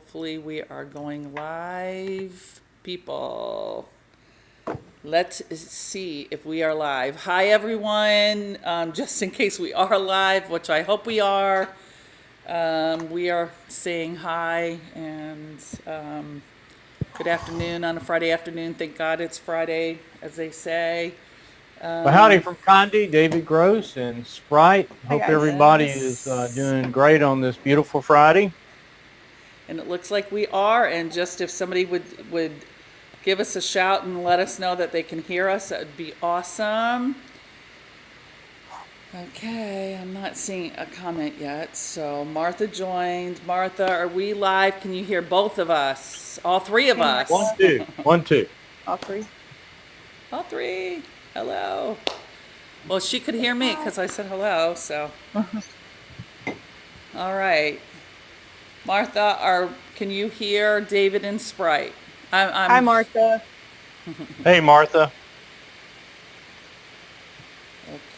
Hopefully we are going live, people. Let's see if we are live. Hi, everyone. Just in case we are live, which I hope we are saying hi and good afternoon on a Friday afternoon. Thank God it's Friday, as they say. Well, howdy from Conde, David Gross, and Sprite. Hope everybody is doing great on this beautiful Friday. And it looks like we are. And just if somebody would give us a shout and let us know that they can hear us, that would be awesome. Okay, I'm not seeing a comment yet. So Martha joined. Martha, are we live? Can you hear both of us? All three of us? 1, 2. 1, 2. All three. All three. Hello. Well, she could hear me because I said hello, so. All right. Martha, can you hear David and Sprite? Hi, Martha. Hey, Martha.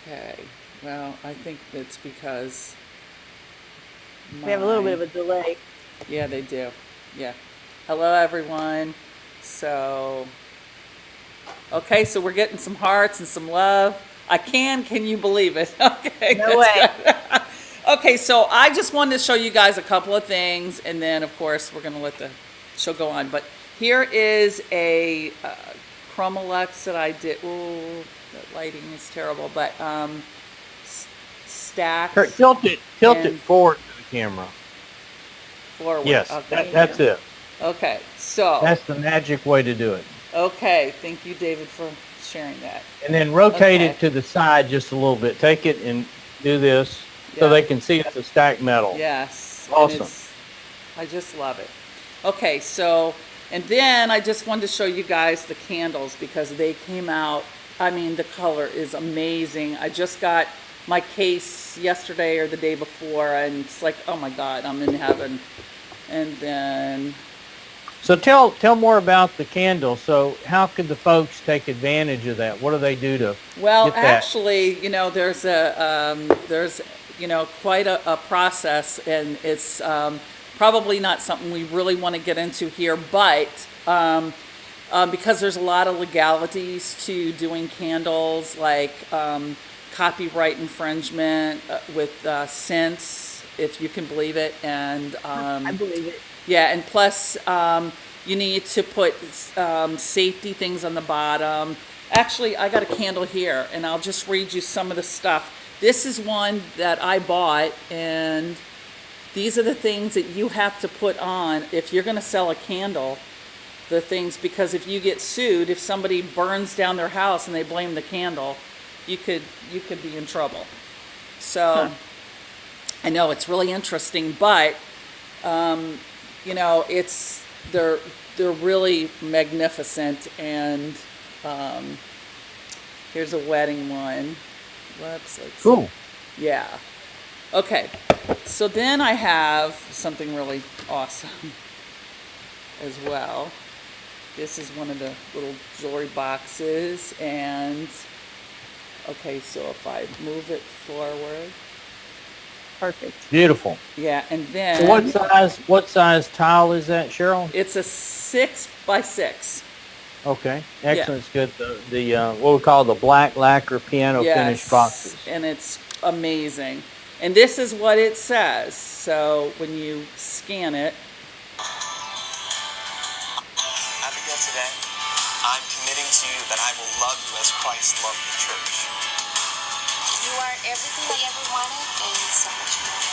Okay. Well, I think it's because We have a little bit of a delay. Yeah, they do. Yeah. Hello, everyone. So, okay, so we're getting some hearts and some love. Can you believe it? Okay. No way. Okay, so I just wanted to show you guys a couple of things, and then, of course, we're going to let the show go on. But here is a Chromalex that I did. Ooh, the lighting is terrible, but stacked. Tilt it forward to the camera. Forward. Yes, okay. that's it. Okay, so. That's the magic way to do it. Okay, thank you, David, for sharing that. And then rotate it to the side just a little bit. Take it and do this so they can see it's a stacked metal. Yes. Awesome. I just love it. Okay, so, and then I just wanted to show you guys the candles because they came out. I mean, the color is amazing. I just got my case yesterday or the day before, and it's like, oh my God, I'm in heaven. And then... So tell more about the candle. So how could the folks take advantage of that? What do they do to get that? Actually, there's quite a process, and it's probably not something we really want to get into here, but because there's a lot of legalities to doing candles, like copyright infringement with scents, if you can believe it, and I believe it. yeah, and plus you need to put safety things on the bottom. Actually, I got a candle here, and I'll just read you some of the stuff. This is one that I bought, and these are the things that you have to put on if you're going to sell a candle. The things, because if you get sued, if somebody burns down their house and they blame the candle, you could be in trouble. So I know it's really interesting, but they're really magnificent. And here's a wedding one. Whoops. Cool. Yeah. Okay. So then I have something really awesome as well. This is one of the little jewelry boxes, and okay, so if I move it forward. Perfect. Beautiful. Yeah, and then So what size tile is that, Cheryl? it's a 6x6. Okay, excellent. It's good. The what we call the black lacquer piano finish boxes. And it's amazing. And this is what it says. So when you scan it. Abigail, today, I'm committing to you that I will love you as Christ loved the church. You are everything I ever wanted and so much more.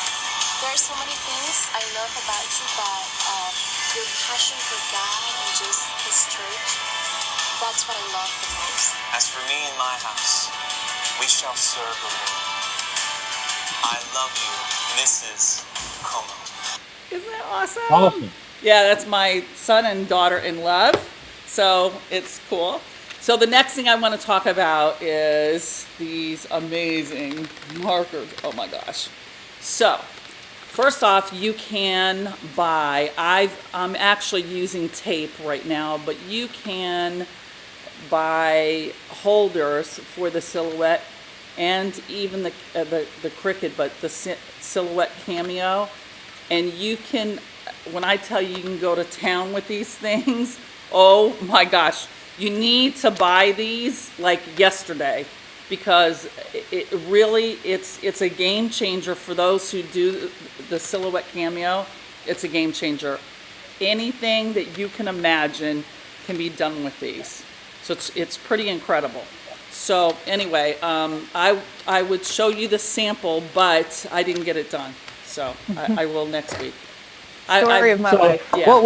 There are so many things I love about you, but your passion for God and just His church, that's what I love the most. As for me and my house, we shall serve the Lord. I love you, Mrs. Como. Isn't that awesome? Awesome. Yeah, that's my son and daughter in love. So it's cool. So the next thing I want to talk about is these amazing markers. Oh my gosh. So first off, you can buy, I'm actually using tape right now, but you can buy holders for the silhouette and even the Cricut, but the silhouette cameo. And you can when I tell you can go to town with these things, oh my gosh, you need to buy these like yesterday, because it really, it's a game changer for those who do the silhouette cameo. It's a game changer. Anything that you can imagine can be done with these. So it's pretty incredible. So anyway, I would show you the sample, but I didn't get it done. So I will next week. Story of my life. Yeah. What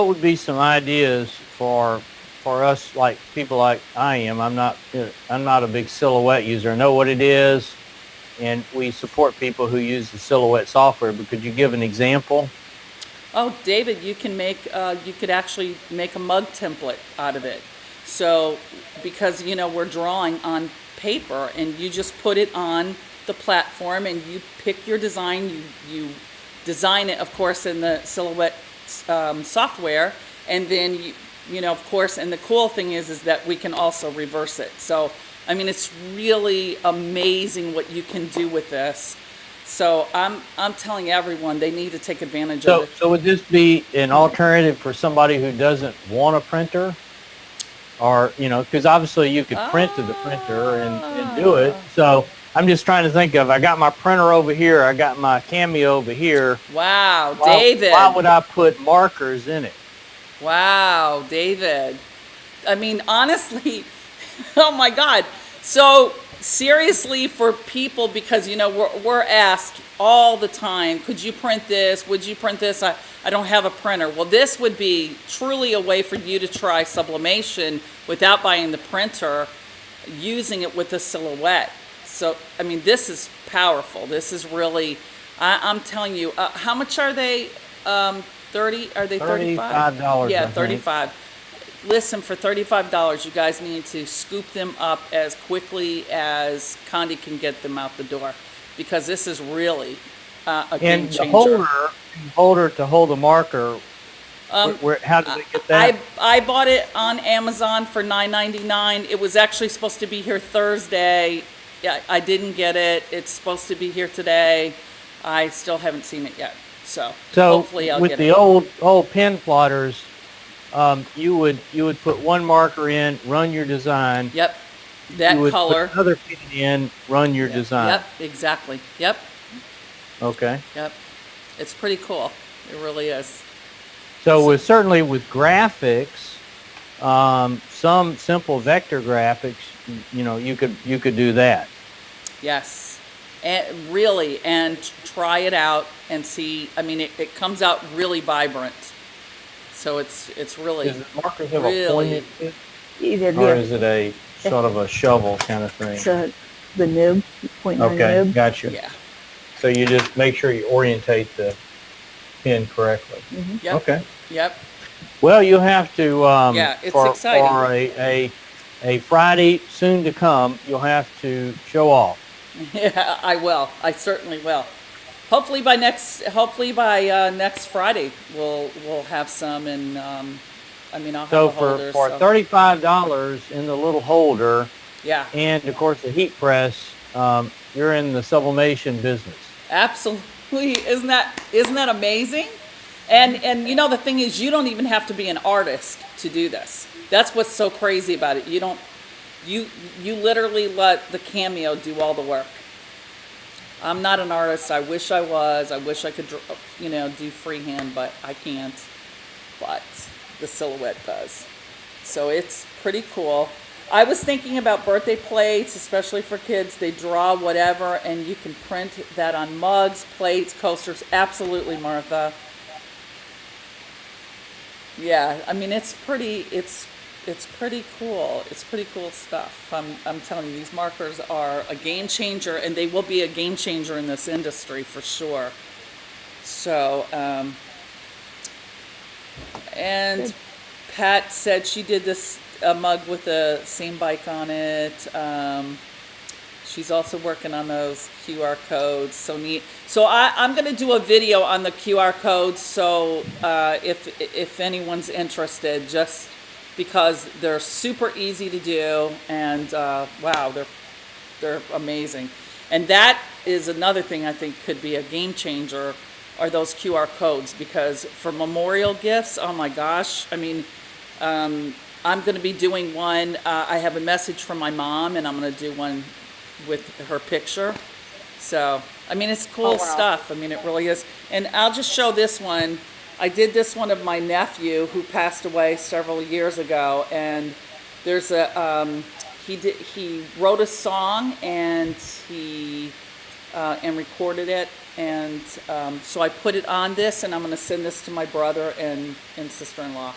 would be some ideas for us, like people like I am? I'm not a big silhouette user. I know what it is, and we support people who use the silhouette software. But could you give an example? Oh, David, you could actually make a mug template out of it. So, because, we're drawing on paper, and you just put it on the platform, and you pick your design, you design it, of course, in the silhouette software, and then, of course, and the cool thing is that we can also reverse it. So, I mean, it's really amazing what you can do with this. So I'm telling everyone they need to take advantage of it. So would this be an alternative for somebody who doesn't want a printer? Or, because obviously you could print to the printer and do it. So I'm just trying to think of, I got my printer over here, I got my Cameo over here. Wow, David. Why would I put markers in it? Wow, David. I mean, honestly, oh my God. So seriously, for people, because, we're asked all the time, could you print this? Would you print this? I don't have a printer. Well, this would be truly a way for you to try sublimation without buying the printer, using it with the silhouette. So, I mean, this is powerful. This is really, I'm telling you, how much are they? 30? Are they 35? $35. Yeah, 35. Listen, for $35, you guys need to scoop them up as quickly as Conde can get them out the door, because this is really a game changer. And the holder to hold the marker, how did they get that? I bought it on Amazon for $9.99. It was actually supposed to be here Thursday. Yeah, I didn't get it. It's supposed to be here today. I still haven't seen it yet. So hopefully I'll get it. With the old pen plotters, you would put one marker in, run your design. Yep, that you would color. Put another pen in, run your design. Yep, exactly. Yep. Okay. Yep, it's pretty cool. It really is. So certainly with graphics, some simple vector graphics, you could do that. Yes, and really, and try it out and see. I mean, it comes out really vibrant. So it's really, Does the markers have really, a pointed tip? Either Or is it a sort of a shovel kind of thing? it's the nib, pointing on the Okay, nib. gotcha. yeah. So you just make sure you orientate the pin correctly. Yep. Okay. Yep. Well, you'll have to, Yeah, it's for exciting. a Friday soon to come, you'll have to show off. Yeah, I will. I certainly will. Hopefully by next Friday we'll have some, and I mean, I'll have So a holder. for $35 in the little holder, Yeah, and of course the heat press, you're in the sublimation business. absolutely. Isn't that amazing? And the thing is, you don't even have to be an artist to do this. That's what's so crazy about it. You literally let the Cameo do all the work. I'm not an artist. I wish I was. I wish I could, do freehand, but I can't. But the silhouette does. So it's pretty cool. I was thinking about birthday plates, especially for kids. They draw whatever, and you can print that on mugs, plates, coasters. Absolutely, Martha. Yeah, I mean, it's pretty cool. It's pretty cool stuff. I'm telling you, these markers are a game changer, and they will be a game changer in this industry for sure. So, and Good. Pat said she did this mug with the same bike on it. She's also working on those QR codes. So neat. So I'm going to do a video on the QR codes. So if anyone's interested, just because they're super easy to do, and wow, they're amazing. And that is another thing I think could be a game changer are those QR codes, because for memorial gifts, oh my gosh, I mean, I'm going to be doing one. I have a message from my mom, and I'm going to do one with her picture. So, I mean, it's cool stuff. I mean, it really is. And I'll just show this one. I did this one of my nephew who passed away several years ago, and there's a he wrote a song, and he and recorded it, and so I put it on this, and I'm going to send this to my brother and sister-in-law,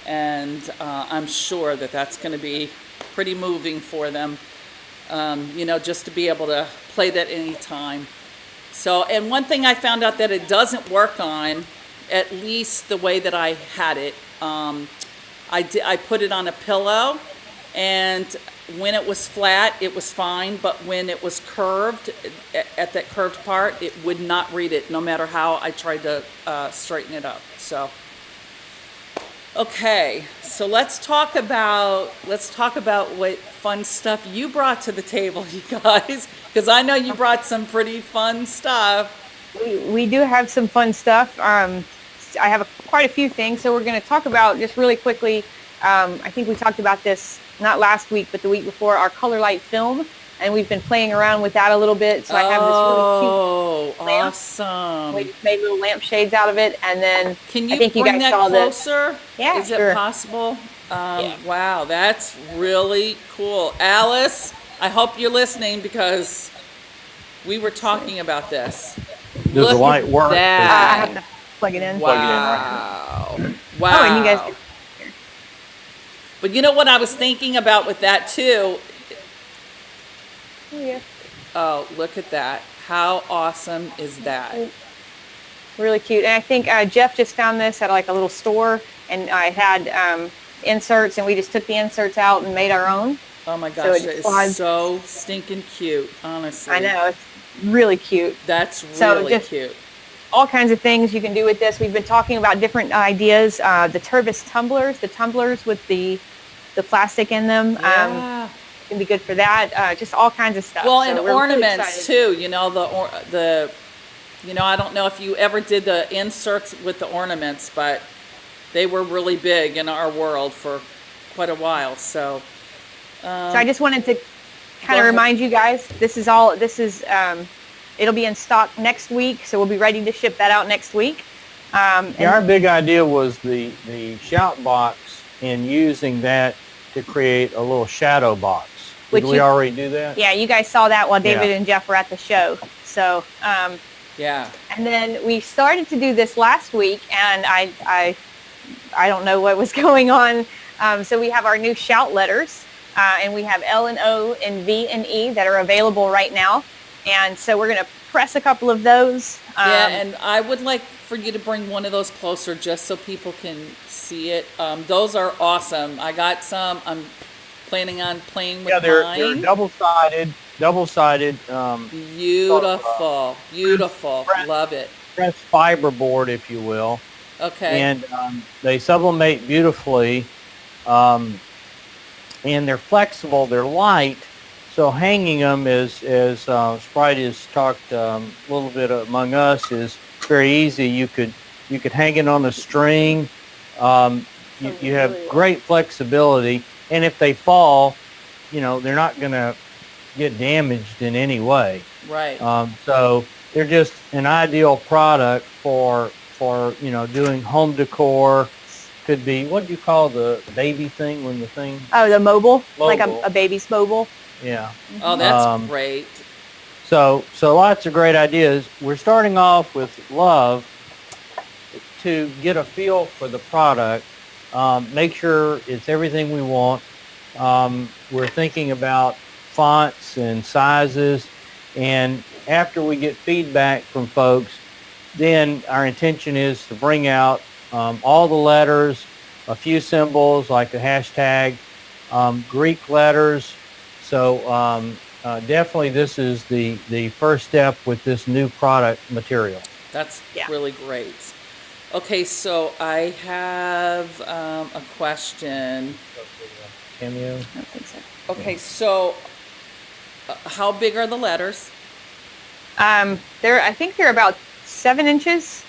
and I'm sure that that's going to be pretty moving for them, you know, just to be able to play that anytime. So, and one thing I found out that it doesn't work on, at least the way that I had it, I put it on a pillow, and when it was flat, it was fine, but when it was curved, at that curved part, it would not read it, no matter how I tried to straighten it up. So, okay, so let's talk about what fun stuff you brought to the table, you guys, because I know you brought some pretty fun stuff. We do have some fun stuff. I have quite a few things, so we're going to talk about just really quickly. I think we talked about this not last week, but the week before, our color light film, and we've been playing around with that a little bit. So I have this really cute lamp. Awesome! We just made little lampshades out of it, and then Can you I think bring you guys that saw closer? Yeah, Is sure. it possible? Yeah. Wow, that's really cool. Alice, I hope you're listening, because we were talking about this. Does Look the light at work? I that. have to plug it in. Wow. Wow. Oh, and you guys. But you know what I was thinking about with that too? Oh, yeah. Oh, look at that. How awesome is that? Really cute. And I think Jeff just found this at like a little store, and I had inserts, and we just took the inserts out and made our own. Oh my So gosh, it that is slides. so stinking cute, honestly. I know, it's really cute. That's So really just- cute. All kinds of things you can do with this. We've been talking about different ideas. The Turbis tumblers with the plastic in them Yeah. can be good for that. Just all kinds of stuff. Well, So and we're really ornaments excited. too. You know, you know, I don't know if you ever did the inserts with the ornaments, but they were really big in our world for quite a while. So, So I just wanted to Go kind of ahead. remind you guys, it'll be in stock next week, so we'll be ready to ship that out next week. Yeah, our big idea was the shout box and using that to create a little shadow box. Did Which we you- already do that? Yeah, you guys saw that while David Yeah. and Jeff were at the show. So, yeah. and then we started to do this last week, and I don't know what was going on. So we have our new shout letters, and we have L and O and V and E that are available right now. And so we're going to press a couple of those. Yeah, and I would like for you to bring one of those closer just so people can see it. Those are awesome. I got some. I'm planning on playing with Yeah, they're mine. double-sided. Beautiful. Beautiful. Press- Love it. Pressed fiberboard, if you will. Okay. And they sublimate beautifully, and they're flexible. They're light, so hanging them as Sprite has talked a little bit among us is very easy. You could hang it on a string. You have great flexibility, and if they fall, you know they're not going to get damaged in any way. Right. So they're just an ideal product for doing home decor. Could be, what do you call the baby thing when the thing? Oh, the mobile, like Mobile. a baby's mobile. Yeah. Oh, that's Um, great. So lots of great ideas. We're starting off with love to get a feel for the product. Make sure it's everything we want. We're thinking about fonts and sizes, and after we get feedback from folks, then our intention is to bring out all the letters, a few symbols like a hashtag, Greek letters. So definitely this is the first step with this new product material. That's Yeah. really great. Okay, so I have a question. Cameo. I don't think so. Okay, so how big are the letters? I think they're about 7 inches.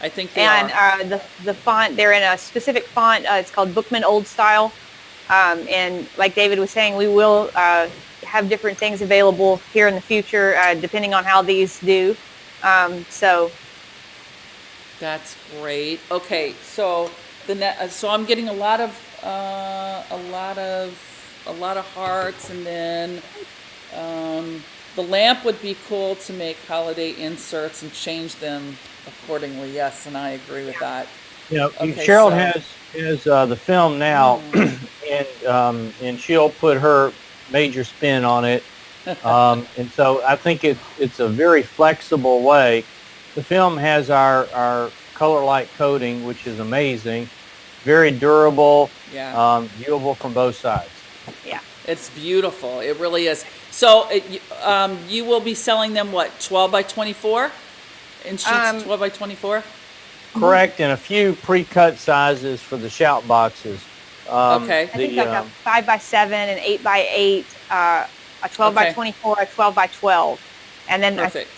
I think they And are. the font, they're in a specific font. It's called Bookman Old Style. And like David was saying, we will have different things available here in the future, depending on how these do. So That's great. Okay, so so I'm getting a lot of hearts, and then the lamp would be cool to make holiday inserts and change them accordingly. Yes, and I agree with that. You know, Okay, Cheryl so- has the film now, and she'll put her major spin on it. And so I think it's a very flexible way. The film has our color light coating, which is amazing, very durable, Yeah. viewable from both sides. yeah. It's beautiful. It really is. So you will be selling them what, 12 by 24? In sheets 12 by 24? Correct, and a few pre-cut sizes for the shout boxes. Okay. I think like a 5 by 7, an 8 by 8, a 12 by Okay. 24, a 12 by 12. And then Perfect.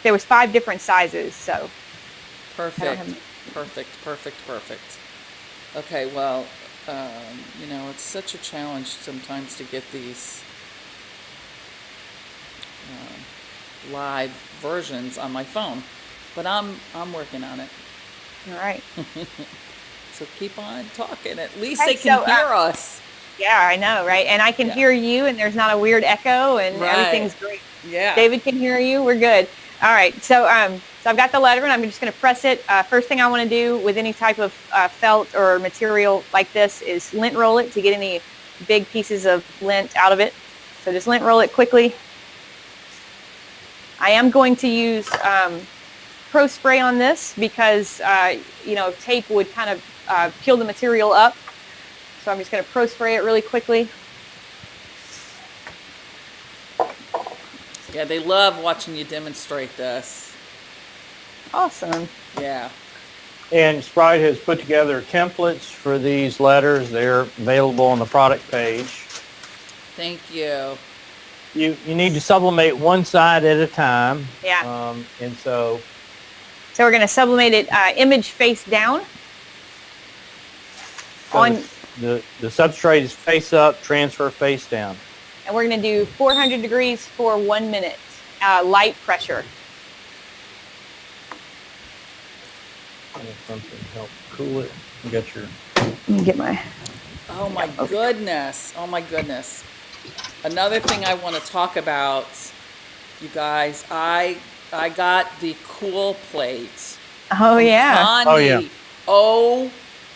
there was 5 different sizes, so. Perfect. have- Perfect. Okay, well, you know, it's such a challenge sometimes to get these live versions on my phone, but I'm working on it. All right. So keep on talking. At least Okay, they can so, hear us. Yeah, I know, right? And I can Yeah. hear you, and there's not a weird echo, and Right. everything's great. Yeah. David can hear you. We're good. All right. So I've got the letter, and I'm just going to press it. First thing I want to do with any type of felt or material like this is lint roll it to get any big pieces of lint out of it. So just lint roll it quickly. I am going to use Pro Spray on this because, you know, tape would kind of peel the material up. So I'm just going to Pro Spray it really quickly. Yeah, they love watching you demonstrate this. Awesome. Yeah. And Sprite has put together templates for these letters. They're available on the product page. Thank you. You need to sublimate one side at a time. Yeah. And so So we're going to sublimate it image face down. On, the substrate is face up, transfer face down. and we're going to do 400 degrees for 1 minute, light pressure. Something to help cool it. You got your Let me get my. Oh my goodness. Oh my goodness. Another thing I want to talk about, you guys, I got the cool plate. Oh yeah. Conde. Oh, yeah. Oh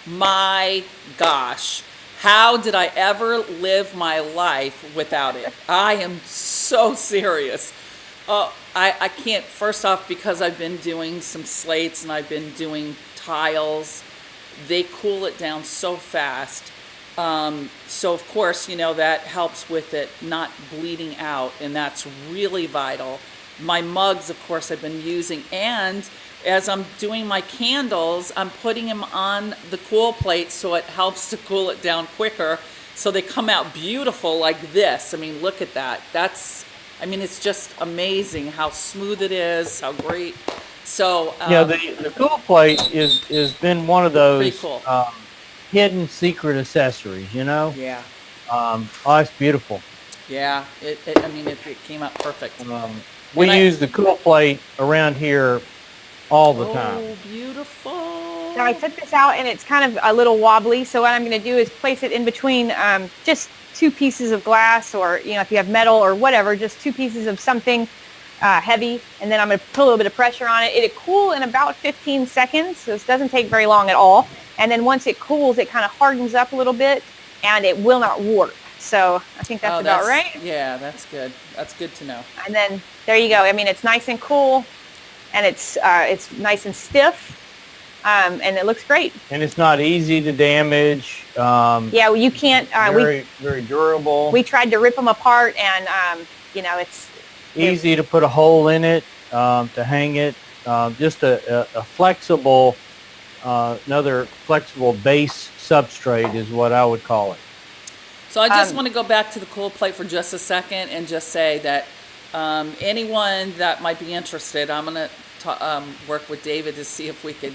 my gosh. How did I ever live my life without it? I am so serious. I can't, first off, because I've been doing some slates and I've been doing tiles, they cool it down so fast. So of course, you know, that helps with it not bleeding out, and that's really vital. My mugs, of course, I've been using, and as I'm doing my candles, I'm putting them on the cool plate so it helps to cool it down quicker, so they come out beautiful like this. I mean, look at that. It's just amazing how smooth it is, how great. So yeah, the cool plate is been one of those pretty cool. hidden secret accessories, you know. Yeah, Oh, it's beautiful. yeah. It came out perfect. We And I- use the cool plate around here all the time. Oh, beautiful. So I took this out, and it's kind of a little wobbly. So what I'm going to do is place it in between just 2 pieces of glass, or you know, if you have metal or whatever, just 2 pieces of something heavy, and then I'm going to put a little bit of pressure on it. It'll cool in about 15 seconds, so this doesn't take very long at all. And then once it cools, it kind of hardens up a little bit, and it will not warp. So I think that's about right. Yeah, that's good. That's good to know. And then there you go. I mean, it's nice and cool, and it's nice and stiff, and it looks great. And it's not easy to damage. Yeah, well, you can't. Very durable. We tried to rip them apart, and you know, it's Easy to put a hole in it, to hang it. Just a flexible, another flexible base substrate is what I would call it. So I just want to go back to the cool plate for just a second and just say that anyone that might be interested, I'm going to work with David to see if we could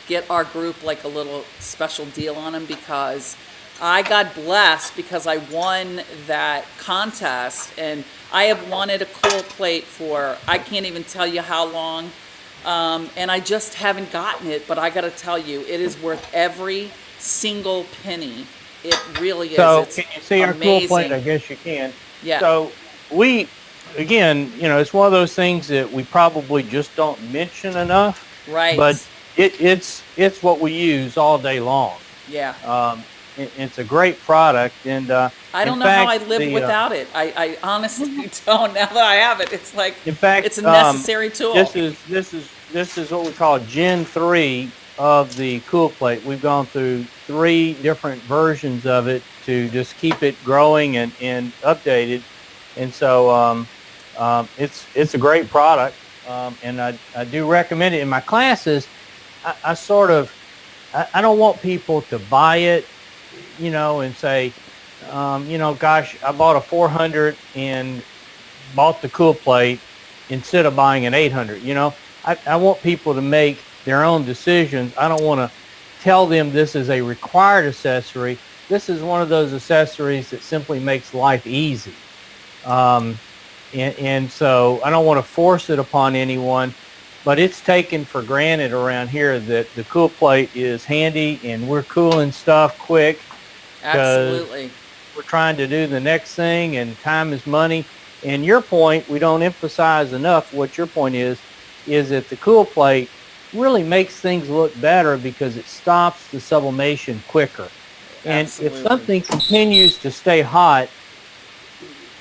get our group like a little special deal on them, because I got blessed because I won that contest, and I have wanted a cool plate for, I can't even tell you how long, and I just haven't gotten it, but I got to tell you, it is worth every single penny. It really is. So It's can you see our cool plate? I guess you can. Yeah. So we, again, it's one of those things that we probably just don't mention enough. Right. But it's what we use all day long. Yeah. It's a great product, and I don't know how I live without it. I honestly don't. Now that I have it, it's like, in fact, it's a necessary tool. This is what we call Gen 3 of the cool plate. We've gone through 3 different versions of it to just keep it growing and updated, and so it's a great product, and I do recommend it in my classes. I don't want people to buy it, and say, gosh, I bought a 400 and bought the cool plate instead of buying an 800. I want people to make their own decisions. I don't want to tell them this is a required accessory. This is one of those accessories that simply makes life easy. And so I don't want to force it upon anyone, but it's taken for granted around here that the cool plate is handy and we're cooling stuff quick. Absolutely. We're trying to do the next thing, and time is money. And your point, we don't emphasize enough what your point is that the cool plate really makes things look better because it stops the sublimation quicker. And Absolutely. if something continues to stay hot,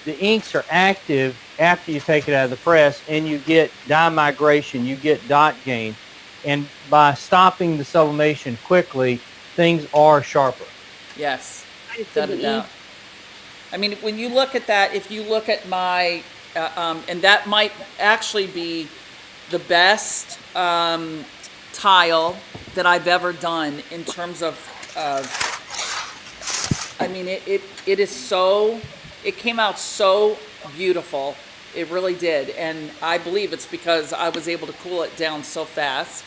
the inks are active after you take it out of the press, and you get dye migration, you get dot gain. And by stopping the sublimation quickly, things are sharper. Yes, without a doubt. I mean, when you look at that, if you look at my, and that might actually be the best tile that I've ever done in terms of I mean, it is so, it came out so beautiful. It really did. And I believe it's because I was able to cool it down so fast.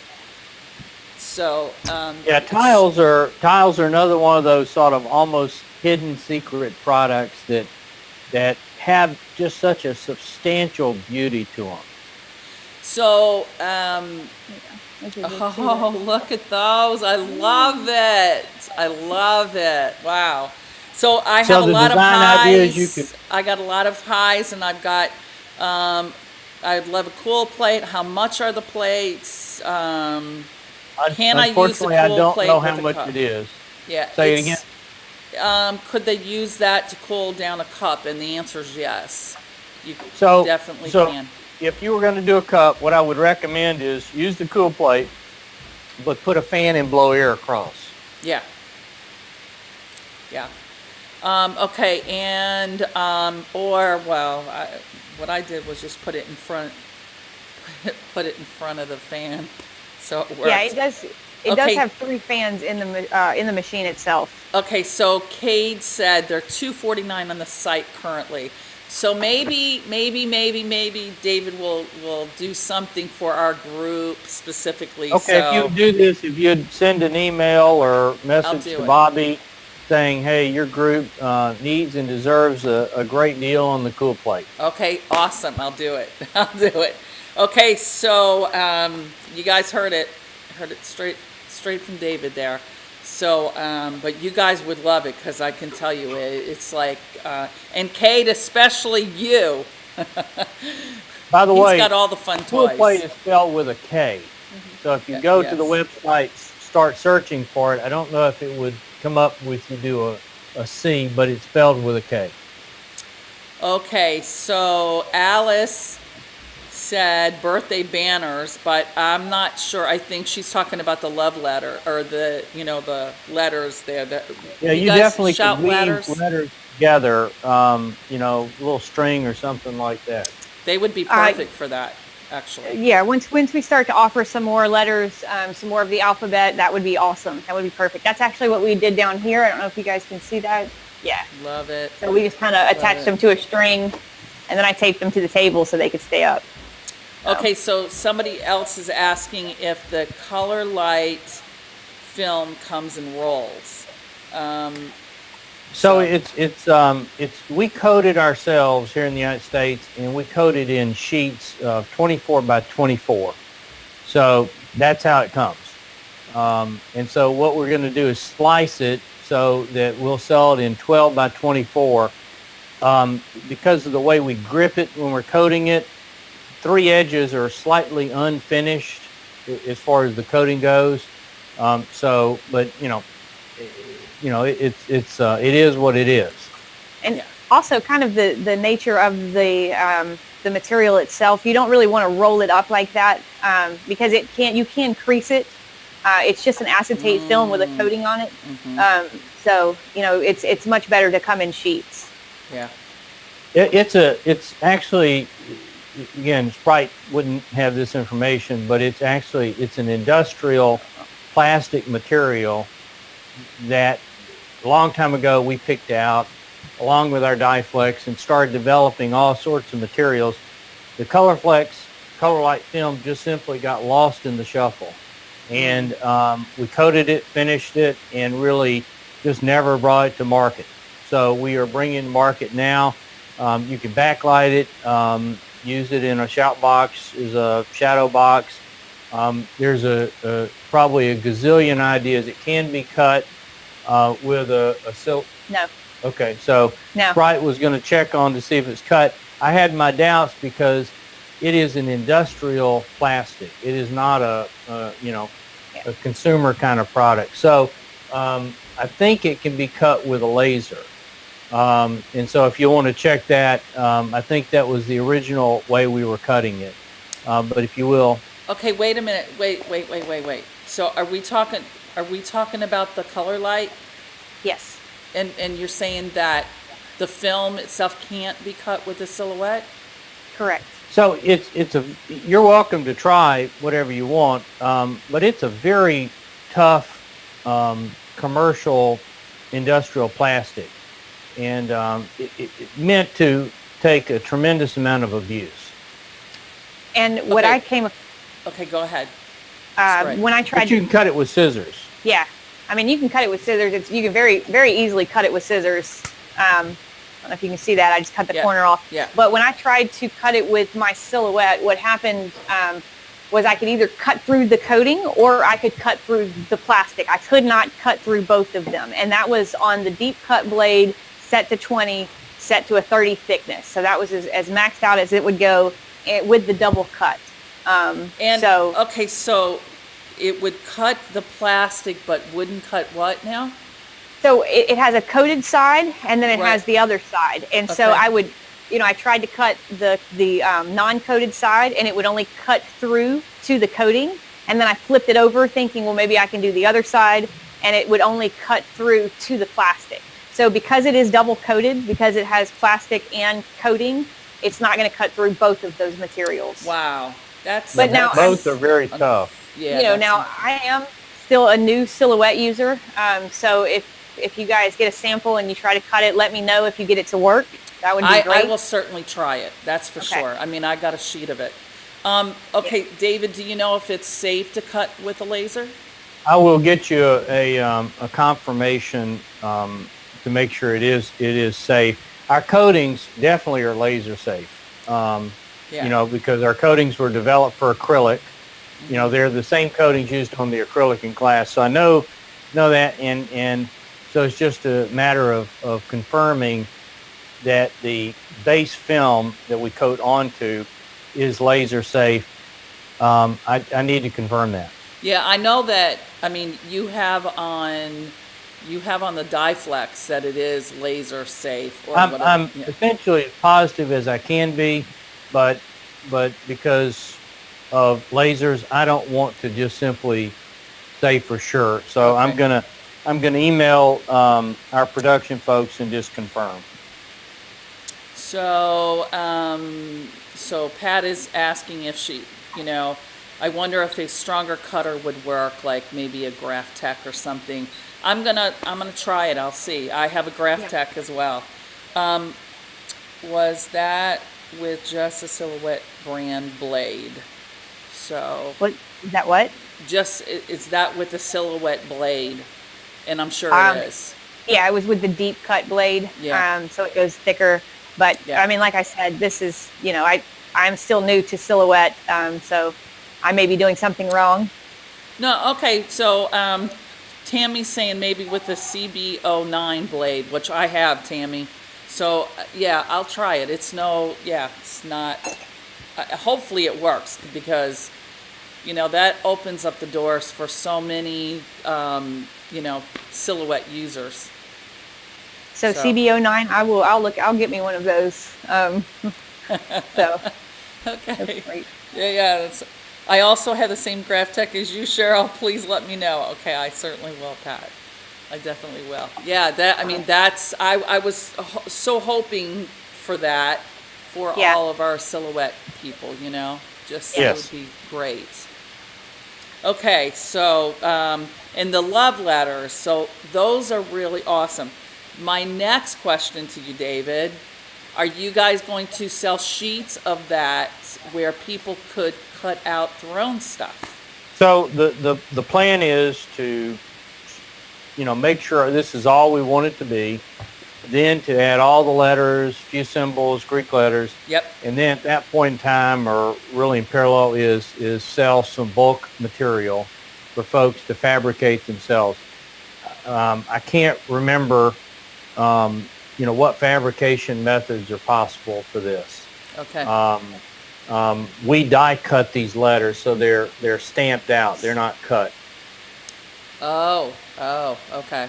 So, yeah, tiles are another one of those sort of almost hidden secret products that have just such a substantial beauty to them. So, oh, look at those. I love it. I love it. Wow. So I have a lot of highs. I got a lot of highs, and I've got, I'd love a cool plate. How much are the plates? Can I use the cool plate? Unfortunately, I don't know how with a much cup? it is. Yeah. Say it again. Could they use that to cool down a cup? And the answer is yes. You definitely can. If you were going to do a cup, what I would recommend is use the cool plate, but put a fan and blow air across. Yeah. Yeah. Okay, and what I did was just put it in front of the fan, so it works. Yeah, it does. It does have 3 fans in the machine itself. Okay, so Cade said they're $249 on the site currently. So maybe David will do something for our group specifically. Okay, so if you do this, if you'd send an email or message to Bobby saying, hey, your group needs and deserves a great deal on the cool plate. Okay, awesome. I'll do it. I'll do it. Okay, so you guys heard it straight from David there. So, but you guys would love it because I can tell you it's like, and Kate, especially you. By the way, he's got all the fun cool toys. plate is spelled with a K. So if you go to the website, start searching for it. I don't know if it would come up with you do a C, but it's spelled with a K. Okay, so Alice said birthday banners, but I'm not sure. I think she's talking about the love letter or the letters there. Yeah, you definitely could weave letters together, a little string or something like that. They would be perfect for that, actually. Yeah, once we start to offer some more letters, some more of the alphabet, that would be awesome. That would be perfect. That's actually what we did down here. I don't know if you guys can see that. Yeah. Love it. So we just kind of attached them to a string, and then I taped them to the table so they could stay up. Okay, so somebody else is asking if the color light film comes in rolls. So it's we code it ourselves here in the United States, and we code it in sheets of 24 by 24. So that's how it comes. And so what we're going to do is slice it so that we'll sell it in 12 by 24. Because of the way we grip it when we're coating it, 3 edges are slightly unfinished as far as the coating goes. But it is what it is. And also kind of the nature of the material itself. You don't really want to roll it up like that because you can crease it. It's just an acetate film with a coating on it. So it's much better to come in sheets. Yeah. It's actually, again, Sprite wouldn't have this information, but it's an industrial plastic material that a long time ago we picked out along with our Dyflex and started developing all sorts of materials. The Colorflex color light film just simply got lost in the shuffle, and we coated it, finished it, and really just never brought it to market. So we are bringing it to market now. You can backlight it, use it in a shout box, as a shadow box. There's probably a gazillion ideas. It can be cut with a silk. No. Okay, so No. Sprite was going to check on to see if it's cut. I had my doubts because it is an industrial plastic. It is not a consumer kind of product. So I think it can be cut with a laser. And so if you want to check that, I think that was the original way we were cutting it. But if you will. Okay, wait a minute. Wait. So are we talking about the color light? Yes. And you're saying that the film itself can't be cut with a silhouette? Correct. So you're welcome to try whatever you want, but it's a very tough commercial industrial plastic, and it's meant to take a tremendous amount of abuse. And what Okay. I came Okay, go ahead. when I tried But you can cut it with scissors. Yeah, I mean, you can cut it with scissors. You can very, very easily cut it with scissors. I don't know if you can see that. I just cut the corner off. Yeah. But when I tried to cut it with my silhouette, what happened was I could either cut through the coating or I could cut through the plastic. I could not cut through both of them. And that was on the deep cut blade, set to 20, set to a 30 thickness. So that was as maxed out as it would go with the double cut. Okay, so it would cut the plastic, but wouldn't cut what now? So it has a coated side, and then it Right. has the other side. And so Okay. I would, I tried to cut the non-coated side, and it would only cut through to the coating. And then I flipped it over, thinking, well, maybe I can do the other side, and it would only cut through to the plastic. So because it is double coated, because it has plastic and coating, it's not going to cut through both of those materials. Wow, that's. But now Both are very tough. Yeah. Now I am still a new silhouette user. So if you guys get a sample and you try to cut it, let me know if you get it to work. That would be I great. will certainly try it. That's for Okay. sure. I mean, I got a sheet of it. Okay, David, do you know if it's safe to cut with a laser? I will get you a confirmation to make sure it is safe. Our coatings definitely are laser safe. Because our coatings were developed for acrylic. They're the same coatings used on the acrylic in glass. So I know that, and so it's just a matter of confirming that the base film that we coat onto is laser safe. I need to confirm that. Yeah, I know that. I mean, you have on the Dyflex that it is laser safe. Or whatever. I'm essentially as positive as I can be, but because of lasers, I don't want to just simply say for sure. So Okay. I'm gonna email our production folks and just confirm. So Pat is asking if she, I wonder if a stronger cutter would work, like maybe a Graph Tech or something. I'm gonna try it. I'll see. I have a Graph Tech as well. Was that with just a Silhouette brand blade. So What is that? What? is that with the Silhouette blade? And I'm sure Um, it is. Yeah, it was with the deep cut blade. Yeah. So it goes thicker. But Yeah. I mean, like I said, this is, I'm still new to Silhouette. So I may be doing something wrong. No, okay. So Tammy's saying maybe with the CB09 blade, which I have, Tammy. So yeah, I'll try it. It's not. Hopefully it works because that opens up the doors for so many Silhouette users. So CB09, I'll get me one of those. So Okay. that's great. Yeah. I also have the same graph tech as you, Cheryl. Please let me know. Okay, I certainly will, Pat. I definitely will. Yeah, I was so hoping for that for Yeah. all of our Silhouette people, just Yes. it would be great. Okay, so, and the love letters, so those are really awesome. My next question to you, David, are you guys going to sell sheets of that where people could cut out their own stuff? So the plan is to, make sure this is all we want it to be, then to add all the letters, few symbols, Greek letters, Yep. and then at that point in time, or really in parallel, is sell some bulk material for folks to fabricate themselves. I can't remember, what fabrication methods are possible for this. Okay. We die cut these letters, so they're stamped out. They're not cut. Oh, okay.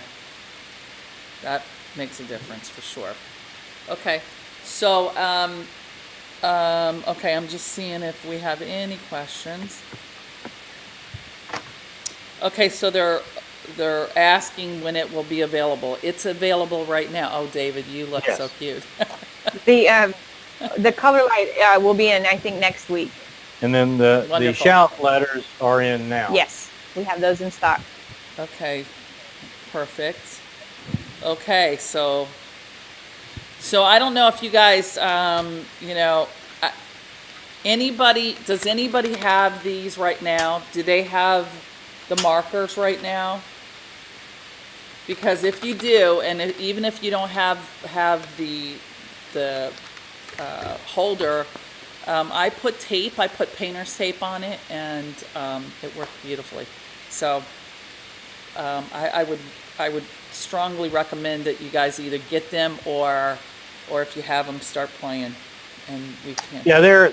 That makes a difference for sure. Okay, so, okay, I'm just seeing if we have any questions. Okay, so they're asking when it will be available. It's available right now. Oh, David, you look Yes. so cute. The color light will be in, I think, next week. And then the Wonderful. shout letters are in now. Yes, we have those in stock. Okay, perfect. Okay, so I don't know if you guys, does anybody have these right now? Do they have the markers right now? Because if you do, and even if you don't have the holder, I put painter's tape on it, and it worked beautifully. So I would strongly recommend that you guys either get them or if you have them, start playing. And we can. Yeah, they're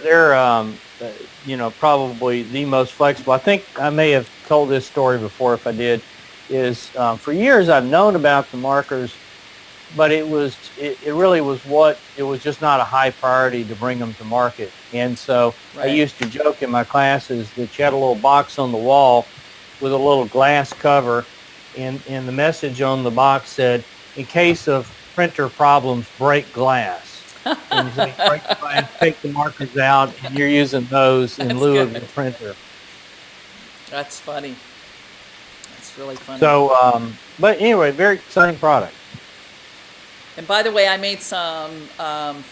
probably the most flexible. I think I may have told this story before. If I did, is for years I've known about the markers, but it really was just not a high priority to bring them to market. And so I Right. used to joke in my classes that you had a little box on the wall with a little glass cover, and the message on the box said, "In case of printer problems, break glass." And you say, break the glass, take the markers out, and you're using those in That's lieu of good. your printer. That's funny. That's really funny. So, but anyway, very exciting product. And by the way, I made some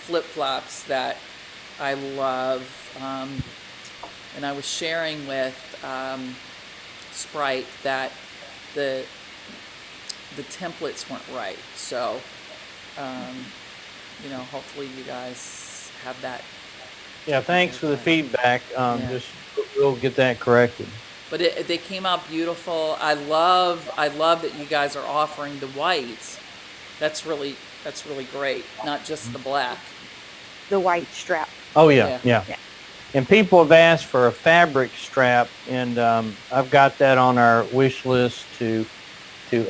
flip-flops that I love, and I was sharing with Sprite that the templates weren't right. So, hopefully you guys have that. Yeah, thanks for the feedback. Yeah. Just we'll get that corrected. But they came out beautiful. I love that you guys are offering the whites. That's really great. Not just the black. The white strap. Oh yeah. Yeah. And people have asked for a fabric strap, and I've got that on our wish list to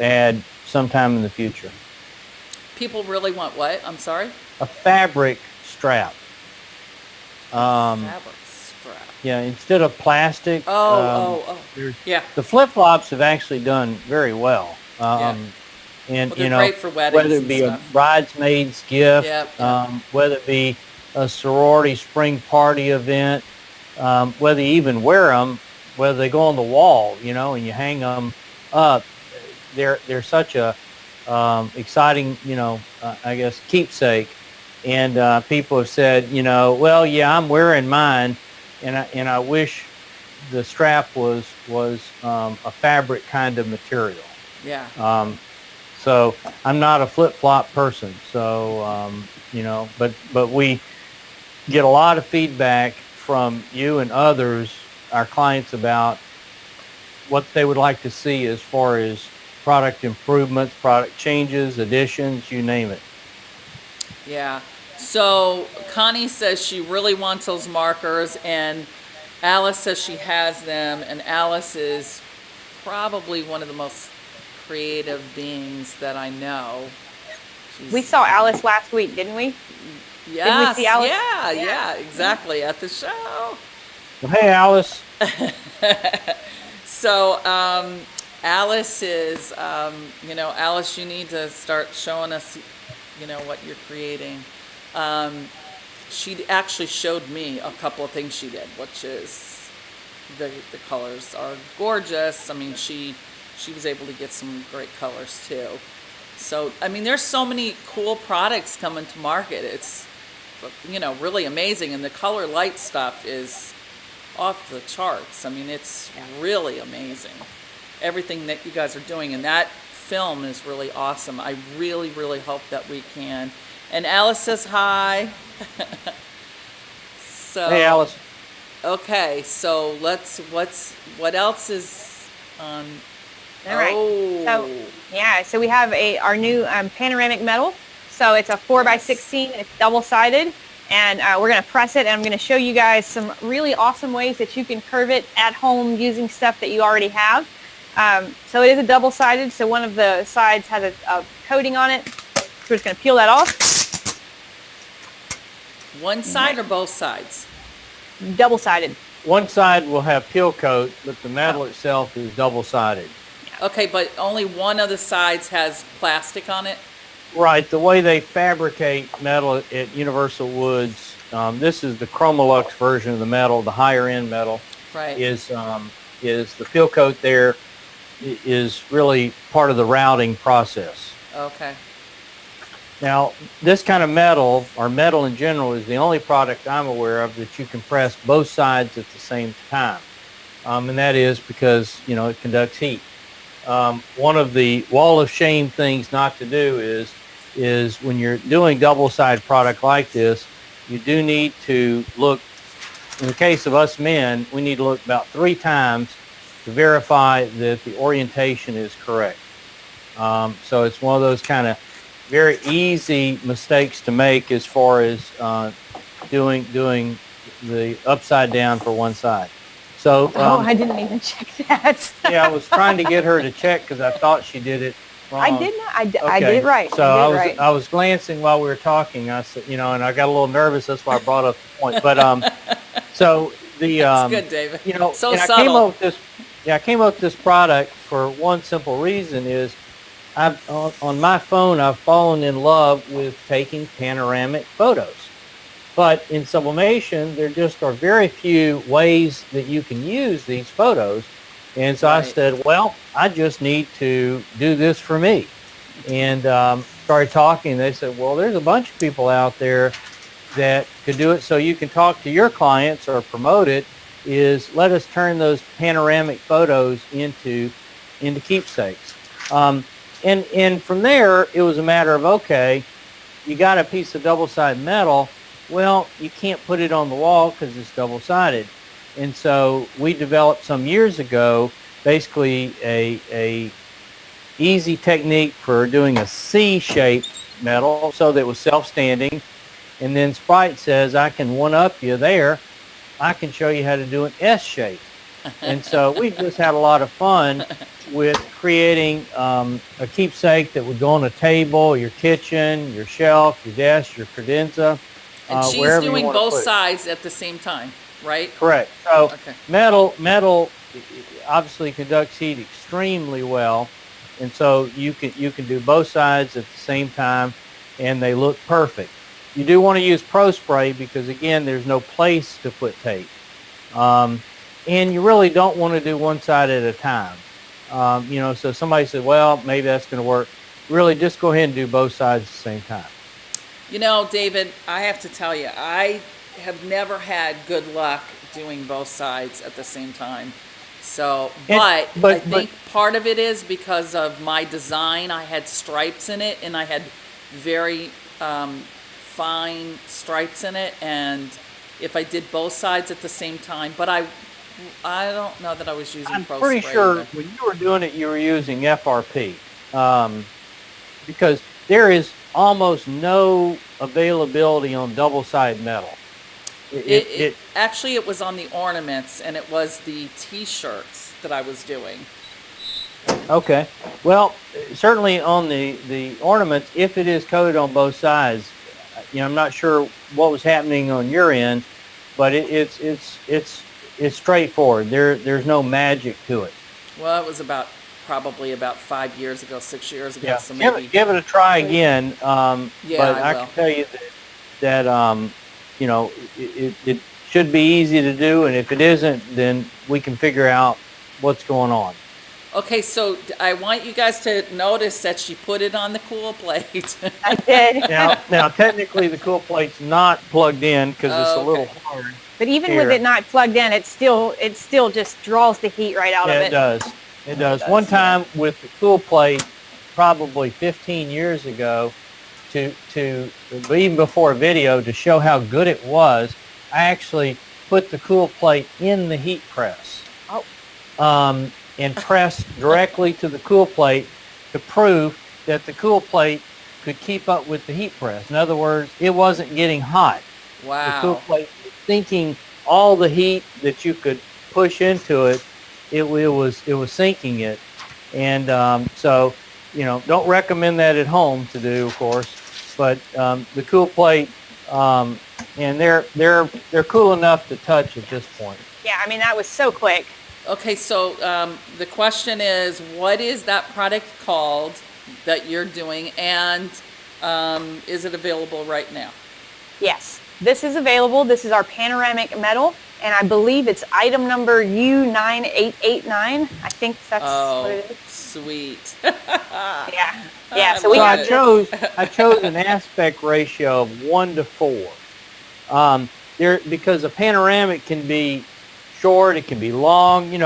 add sometime in the future. People really want what? I'm sorry? A fabric strap. Fabric strap. Yeah, instead of plastic. Oh. there's- Yeah. The flip-flops have actually done very well. Yeah. And Well, they're great for weddings whether it and be stuff. a bridesmaid's gift, Yep. whether it be a sorority spring party event, whether you even wear them, whether they go on the wall, and you hang them up, they're such a exciting, I guess, keepsake and people have said, well, yeah, I'm wearing mine, and I wish the strap was a fabric kind of material. Yeah. So I'm not a flip flop person. So but we get a lot of feedback from you and others, our clients, about what they would like to see as far as product improvements, product changes, additions, you name it. Yeah. So Connie says she really wants those markers, and Alice says she has them, and Alice is probably one of the most creative beings that I know. We saw Alice last week, didn't we? Yes, see Alice? yeah, exactly, at the show. Well, hey, Alice. So Alice is, Alice, you need to start showing us, what you're creating. She actually showed me a couple of things she did, which is the colors are gorgeous. I mean, she was able to get some great colors too. So, I mean, there's so many cool products coming to market. It's, really amazing. And the color light stuff is off the charts. I mean, it's really amazing. Everything that you guys are doing. And that film is really awesome. I really, really hope that we can. And Alice says hi. So, Hey, Alice. Okay, so what else is on? All right. Oh. So we have our new panoramic metal. So it's a 4x16. It's double-sided, and we're going to press it, and I'm going to show you guys some really awesome ways that you can curve it at home using stuff that you already have. So it is a double-sided, so one of the sides has a coating on it. So we're just going to peel that off. One side or both sides? Double-sided. One side will have peel coat, but the metal itself is double-sided. Okay, but only one of the sides has plastic on it? Right. The way they fabricate metal at Universal Woods, this is the Chromolux version of the metal, the higher-end metal. Right. Is the peel coat there is really part of the routing process. Okay. Now, this kind of metal, or metal in general, is the only product I'm aware of that you can press both sides at the same time. And that is because, it conducts heat. One of the wall of shame things not to do is when you're doing double-sided product like this, you do need to look, in the case of us men, we need to look about 3 times to verify that the orientation is correct. So it's one of those kind of very easy mistakes to make as far as doing the upside down for one side. So I didn't even check that. yeah, I was trying to get her to check because I thought she did it wrong. I did not. I did it right. So I was glancing while we were talking. I said, and I got a little nervous. That's why I brought up the point. But so the That's good, David. So and subtle. I came up with this product for one simple reason is on my phone I've fallen in love with taking panoramic photos. But in sublimation, there just are very few ways that you can use these photos. And so I said, well, I just need to do this for me. And started talking. They said, well, there's a bunch of people out there that could do it. So you can talk to your clients or promote it, is let us turn those panoramic photos into keepsakes. And from there, it was a matter of, okay, you got a piece of double-sided metal. Well, you can't put it on the wall because it's double-sided. And so we developed some years ago basically a easy technique for doing a C-shaped metal so that it was self-standing. And then Sprite says, I can one-up you there. I can show you how to do an S-shape. And so we just had a lot of fun with creating a keepsake that would go on a table, your kitchen, your shelf, your desk, your credenza. And she's doing both sides at the same time, right? Correct. So okay. metal obviously conducts heat extremely well, and so you can do both sides at the same time, and they look perfect. You do want to use Pro Spray because again, there's no place to put tape, and you really don't want to do one side at a time. So somebody said, well, maybe that's going to work. Really, just go ahead and do both sides at the same time. You know, David, I have to tell you, I have never had good luck doing both sides at the same time. So, but I think part of it is because of my design. I had stripes in it, and I had very fine stripes in it. And if I did both sides at the same time, but I don't know that I was using Pro pretty Spray sure either. when you were doing it, you were using FRP, because there is almost no availability on double-side metal. Actually, it was on the ornaments, and it was the T-shirts that I was doing. Okay. Well, certainly on the ornaments, if it is coated on both sides, I'm not sure what was happening on your end, but it's straightforward. There's no magic to it. Well, it was probably about 5 years ago, 6 years ago. Yeah. So maybe Give it a try again. Yeah, but I I will. can tell you that it should be easy to do, and if it isn't, then we can figure out what's going on. Okay, so I want you guys to notice that she put it on the cool plate. I did. Now, technically, the cool plate's not plugged in because it's a little Okay. hard. But even Here. with it not plugged in, it still just draws the heat right out of Yeah, it. it does. It does. does, One yeah. time with the cool plate, probably 15 years ago, to even before a video, to show how good it was, I actually put the cool plate in the heat press. Oh. And pressed directly to the cool plate to prove that the cool plate could keep up with the heat press. In other words, it wasn't getting hot. The cool Wow. plate was sinking all the heat that you could push into it. It was sinking it, and so don't recommend that at home to do, of course. But the cool plate, and they're cool enough to touch at this point. Yeah, I mean, that was so quick. Okay, so the question is, what is that product called that you're doing, and is it available right now? Yes, this is available. This is our panoramic metal, and I believe it's item number U9889. I think that's what it Oh, is. sweet. Yeah, yeah. So I we So love got I chose an aspect ratio of 1 to 4. Because a panoramic can be short, it can be long. In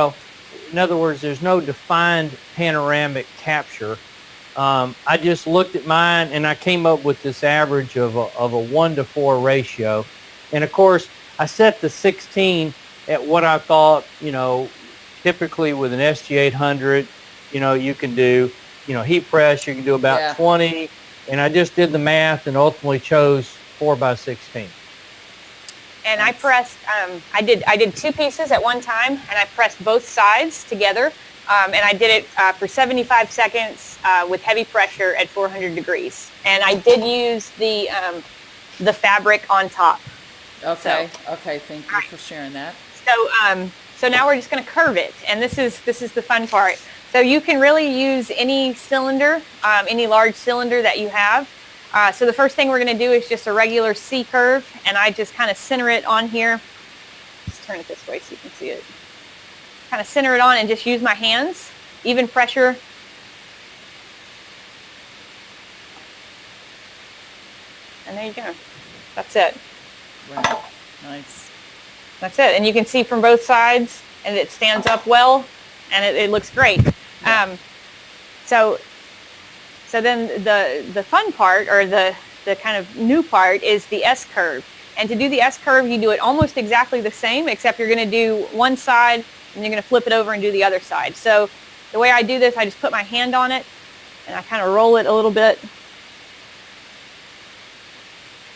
other words, there's no defined panoramic capture. I just looked at mine and I came up with this average of a 1 to 4 ratio, and of course I set the 16 at what I thought. Typically with an SG800, you can do heat press, you can do about Yeah. 20, and I just did the math and ultimately chose 4x16. and I pressed. I did 2 pieces at one time, and I pressed both sides together. And I did it for 75 seconds with heavy pressure at 400 degrees. And I did use the fabric on top. Okay, okay, thank you for sharing that. So now we're just going to curve it, and this is the fun part. So you can really use any cylinder, any large cylinder that you have. So the first thing we're going to do is just a regular C curve, and I just kind of center it on here. Let's turn it this way so you can see it. Kind of center it on and just use my hands, even pressure. And there you go. That's it. Right. Nice. That's it. And you can see from both sides, and it stands up well, and it looks great. So then the fun part, or the kind of new part, is the S curve. And to do the S curve, you do it almost exactly the same, except you're going to do one side, and you're going to flip it over and do the other side. So the way I do this, I just put my hand on it, and I kind of roll it a little bit.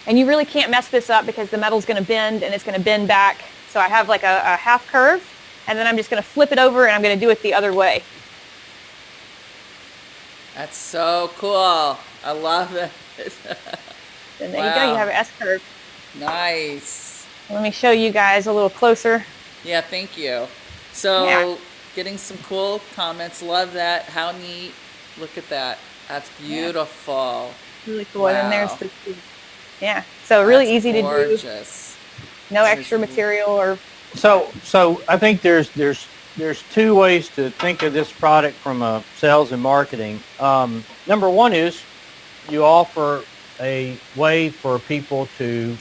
And you really can't mess this up because the metal's going to bend, and it's going to bend back. So I have like a half curve, and then I'm just going to flip it over, and I'm going to do it the other way. That's so cool. I love it. And there you go. You Wow. have an S curve. Nice. Let me show you guys a little closer. Yeah, thank you. So, Yeah. getting some cool comments. Love that. How neat. Look at that. That's beautiful. Really cool. And then there's Wow. the, yeah. So really That's easy to do. gorgeous. No That is extra really- material or. So I think there's 2 ways to think of this product from a sales and marketing. Number one is you offer a way for people to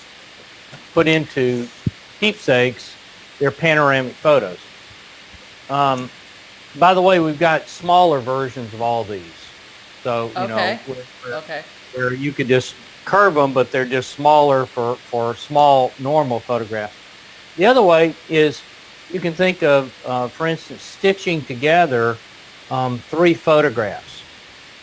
put into keepsakes their panoramic photos. By the way, we've got smaller versions of all these. So, you Okay. know, Okay. where you could just curve them, but they're just smaller for small, normal photographs. The other way is you can think of, for instance, stitching together 3 photographs.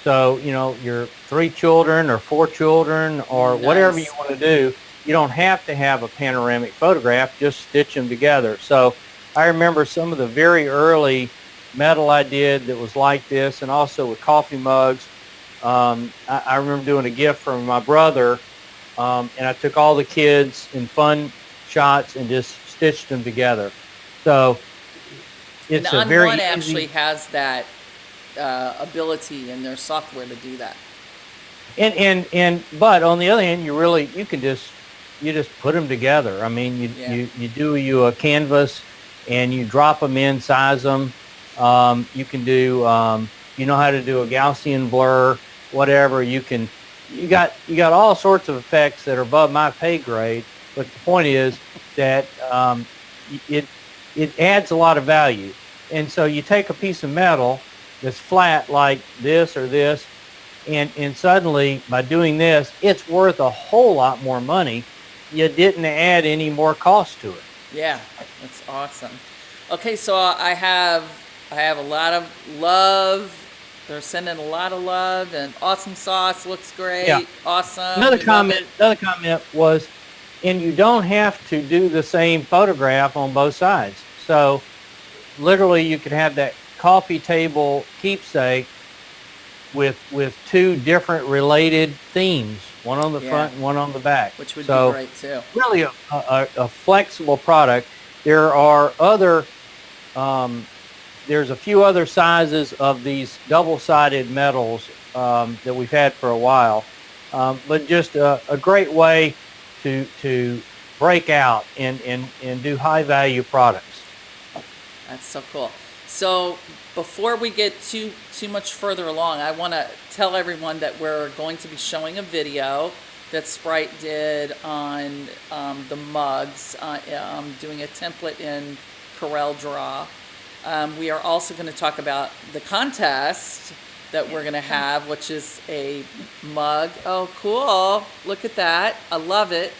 So, you know, your 3 children or 4 children or whatever you Nice. want to do, you don't have to have a panoramic photograph, just stitch them together. So I remember some of the very early metal I did that was like this, and also with coffee mugs. I remember doing a gift from my brother, and I took all the kids in fun shots and just stitched them together. So And it's a On very One actually easy, has that ability in their software to do that. but on the other hand, you just put them together. I mean, Yeah. you do a canvas and you drop them in, size them. You can do, you know how to do a Gaussian blur, whatever. You got all sorts of effects that are above my pay grade. But the point is that it it adds a lot of value. And so you take a piece of metal that's flat like this or this, and suddenly by doing this, it's worth a whole lot more money. You didn't add any more cost to it. Yeah, that's awesome. Okay, so I have a lot of love. They're sending a lot of love and awesome sauce. Looks great. Yeah. Awesome. Another We love comment. it. Another comment was, and you don't have to do the same photograph on both sides. So literally, you could have that coffee table keepsake with 2 different related themes, one on the Yeah. front and one on the back. Which would So be great too. really a flexible product. There are other, there's a few other sizes of these double-sided metals that we've had for a while, but just a great way to break out and do high-value products. That's so cool. So before we get too much further along, I want to tell everyone that we're going to be showing a video that Sprite did on the mugs, doing a template in Corel Draw. We are also going to talk about the contest that we're going to have, which is a mug. Oh, cool. Look at that. I love it.